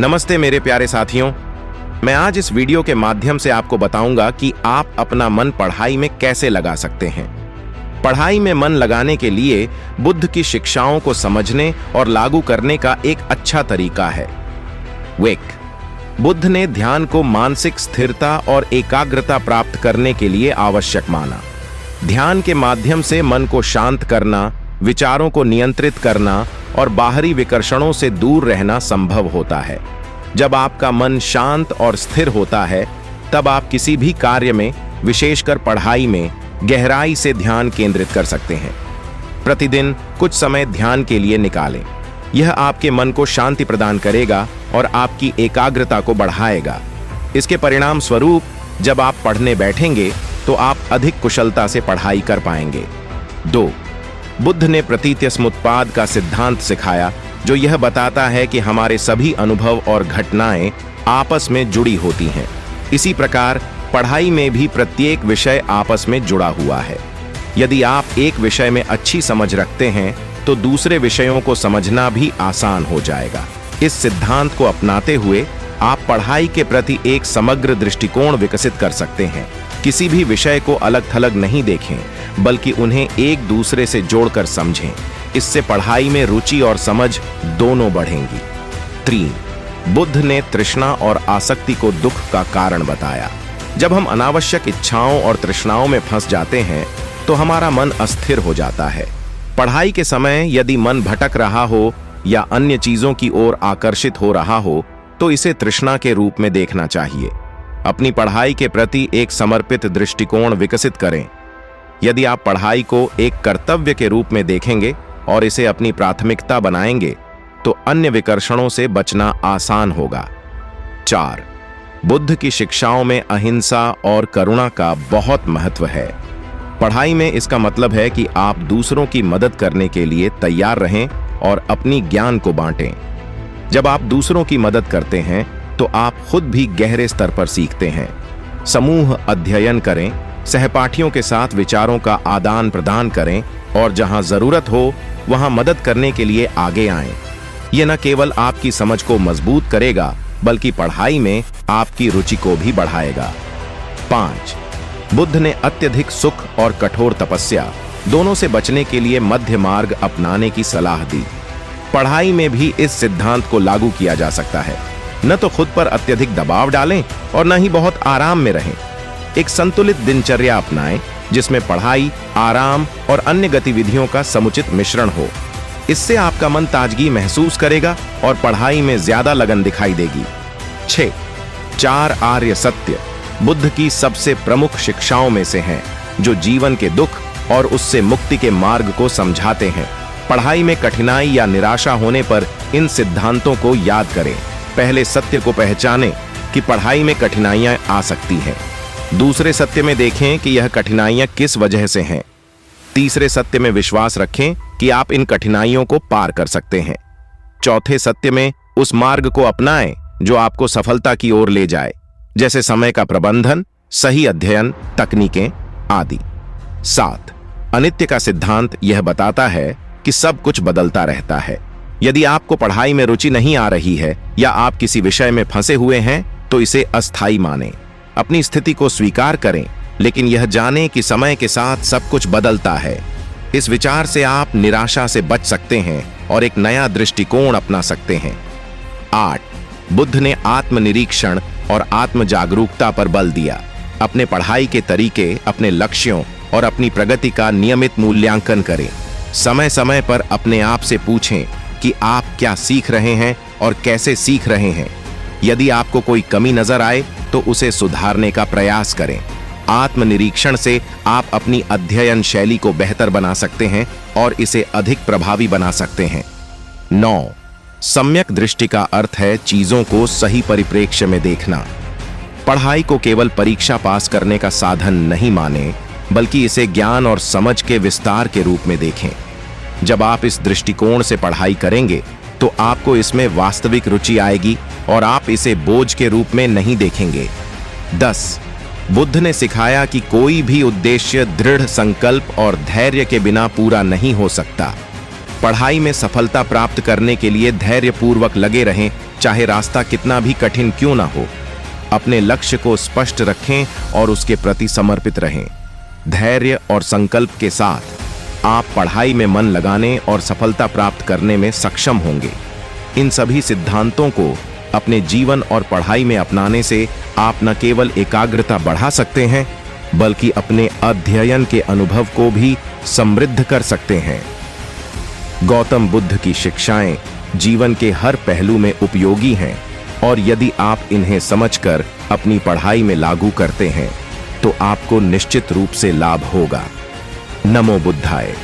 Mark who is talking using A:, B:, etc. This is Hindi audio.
A: नमस्ते मेरे प्यारे साथियों। मैं आज इस वीडियो के माध्यम से आपको बताऊंगा कि आप अपना मन पढ़ाई में कैसे लगा सकते हैं। पढ़ाई में मन लगाने के लिए बुद्ध की शिक्षाओं को समझने और लागू करने का एक अच्छा तरीका है वेक। बुद्ध ने ध्यान को मानसिक स्थिरता और एकाग्रता प्राप्त करने के लिए आवश्यक माना। ध्यान के माध्यम से मन को शांत करना, विचारों को नियंत्रित करना और बाहरी विकर्षणों से दूर रहना संभव होता है। जब आपका मन शांत और स्थिर होता है, तब आप किसी भी कार्य में, विशेषकर पढ़ाई में, गहराई से ध्यान केंद्रित कर सकते हैं। प्रतिदिन कुछ समय ध्यान के लिए निकालें। यह आपके मन को शांति प्रदान करेगा और आपकी एकाग्रता को बढ़ाएगा। इसके परिणाम स्वरूप जब आप पढ़ने बैठेंगे तो आप अधिक कुशलता से पढ़ाई कर पाएंगे। 2. बुद्ध ने प्रतीत्यसमुत्पाद का सिद्धांत सिखाया, जो यह बताता है कि हमारे सभी अनुभव और घटनाएं आपस में जुड़ी होती हैं। इसी प्रकार पढ़ाई में भी प्रत्येक विषय आपस में जुड़ा हुआ है। यदि आप एक विषय में अच्छी समझ रखते हैं तो दूसरे विषयों को समझना भी आसान हो जाएगा। इस सिद्धांत को अपनाते हुए आप पढ़ाई के प्रति एक समग्र दृष्टिकोण विकसित कर सकते हैं। किसी भी विषय को अलग-थलग नहीं देखें, बल्कि उन्हें एक दूसरे से जोड़कर समझें। इससे पढ़ाई में रुचि और समझ दोनों बढ़ेंगी। 3. बुद्ध ने तृष्णा और आसक्ति को दुख का कारण बताया। जब हम अनावश्यक इच्छाओं और तृष्णाओं में फंस जाते हैं तो हमारा मन अस्थिर हो जाता है। पढ़ाई के समय यदि मन भटक रहा हो या अन्य चीजों की ओर आकर्षित हो रहा हो तो इसे तृष्णा के रूप में देखना चाहिए। अपनी पढ़ाई के प्रति एक समर्पित दृष्टिकोण विकसित करें। यदि आप पढ़ाई को एक कर्तव्य के रूप में देखेंगे और इसे अपनी प्राथमिकता बनाएंगे तो अन्य विकर्षणों से बचना आसान होगा। 4. बुद्ध की शिक्षाओं में अहिंसा और करुणा का बहुत महत्व है। पढ़ाई में इसका मतलब है कि आप दूसरों की मदद करने के लिए तैयार रहें और अपनी ज्ञान को बांटें। जब आप दूसरों की मदद करते हैं तो आप खुद भी गहरे स्तर पर सीखते हैं। समूह अध्ययन करें, सहपाठियों के साथ विचारों का आदान प्रदान करें और जहां जरूरत हो वहां मदद करने के लिए आगे आएं। यह न केवल आपकी समझ को मजबूत करेगा, बल्कि पढ़ाई में आपकी रुचि को भी बढ़ाएगा। 5. बुद्ध ने अत्यधिक सुख और कठोर तपस्या दोनों से बचने के लिए मध्य मार्ग अपनाने की सलाह दी। पढ़ाई में भी इस सिद्धांत को लागू किया जा सकता है। न तो खुद पर अत्यधिक दबाव डालें और न ही बहुत आराम में रहें। एक संतुलित दिनचर्या अपनाएं जिसमें पढ़ाई, आराम और अन्य गतिविधियों का समुचित मिश्रण हो। इससे आपका मन ताजगी महसूस करेगा और पढ़ाई में ज्यादा लगन दिखाई देगी। 6. 4 आर्य सत्य बुद्ध की सबसे प्रमुख शिक्षाओं में से हैं, जो जीवन के दुख और उससे मुक्ति के मार्ग को समझाते हैं। पढ़ाई में कठिनाई या निराशा होने पर इन सिद्धांतों को याद करें। पहले सत्य को पहचानें कि पढ़ाई में कठिनाइयां आ सकती हैं। दूसरे सत्य में देखें कि यह कठिनाइयां किस वजह से हैं। तीसरे सत्य में विश्वास रखें कि आप इन कठिनाइयों को पार कर सकते हैं। चौथे सत्य में उस मार्ग को अपनाएं जो आपको सफलता की ओर ले जाए, जैसे समय का प्रबंधन, सही अध्ययन, तकनीकें आदि। 7. अनित्य का सिद्धांत यह बताता है कि सब कुछ बदलता रहता है। यदि आपको पढ़ाई में रुचि नहीं आ रही है या आप किसी विषय में फंसे हुए हैं तो इसे अस्थायी मानें। अपनी स्थिति को स्वीकार करें, लेकिन यह जानें कि समय के साथ सब कुछ बदलता है। इस विचार से आप निराशा से बच सकते हैं और एक नया दृष्टिकोण अपना सकते हैं। 8. बुद्ध ने आत्मनिरीक्षण और आत्म जागरूकता पर बल दिया। अपने पढ़ाई के तरीके, अपने लक्ष्यों और अपनी प्रगति का नियमित मूल्यांकन करें। समय समय पर अपने आप से पूछें कि आप क्या सीख रहे हैं और कैसे सीख रहे हैं। यदि आपको कोई कमी नजर आए तो उसे सुधारने का प्रयास करें। आत्मनिरीक्षण से आप अपनी अध्ययन शैली को बेहतर बना सकते हैं और इसे अधिक प्रभावी बना सकते हैं। 9. सम्यक दृष्टि का अर्थ है चीजों को सही परिप्रेक्ष्य में देखना। पढ़ाई को केवल परीक्षा पास करने का साधन नहीं माने, बल्कि इसे ज्ञान और समझ के विस्तार के रूप में देखें। जब आप इस दृष्टिकोण से पढ़ाई करेंगे तो आपको इसमें वास्तविक रुचि आएगी और आप इसे बोझ के रूप में नहीं देखेंगे। 10. बुद्ध ने सिखाया कि कोई भी उद्देश्य दृढ़ संकल्प और धैर्य के बिना पूरा नहीं हो सकता। पढ़ाई में सफलता प्राप्त करने के लिए धैर्यपूर्वक लगे रहें चाहे रास्ता कितना भी कठिन क्यों ना हो। अपने लक्ष्य को स्पष्ट रखें और उसके प्रति समर्पित रहें। धैर्य और संकल्प के साथ आप पढ़ाई में मन लगाने और सफलता प्राप्त करने में सक्षम होंगे। इन सभी सिद्धांतों को अपने जीवन और पढ़ाई में अपनाने से आप न केवल एकाग्रता बढ़ा सकते हैं, बल्कि अपने अध्ययन के अनुभव को भी समृद्ध कर सकते हैं। गौतम बुद्ध की शिक्षाएं जीवन के हर पहलू में उपयोगी हैं, और यदि आप इन्हें समझकर अपनी पढ़ाई में लागू करते हैं तो आपको निश्चित रूप से लाभ होगा। नमो बुद्धाय।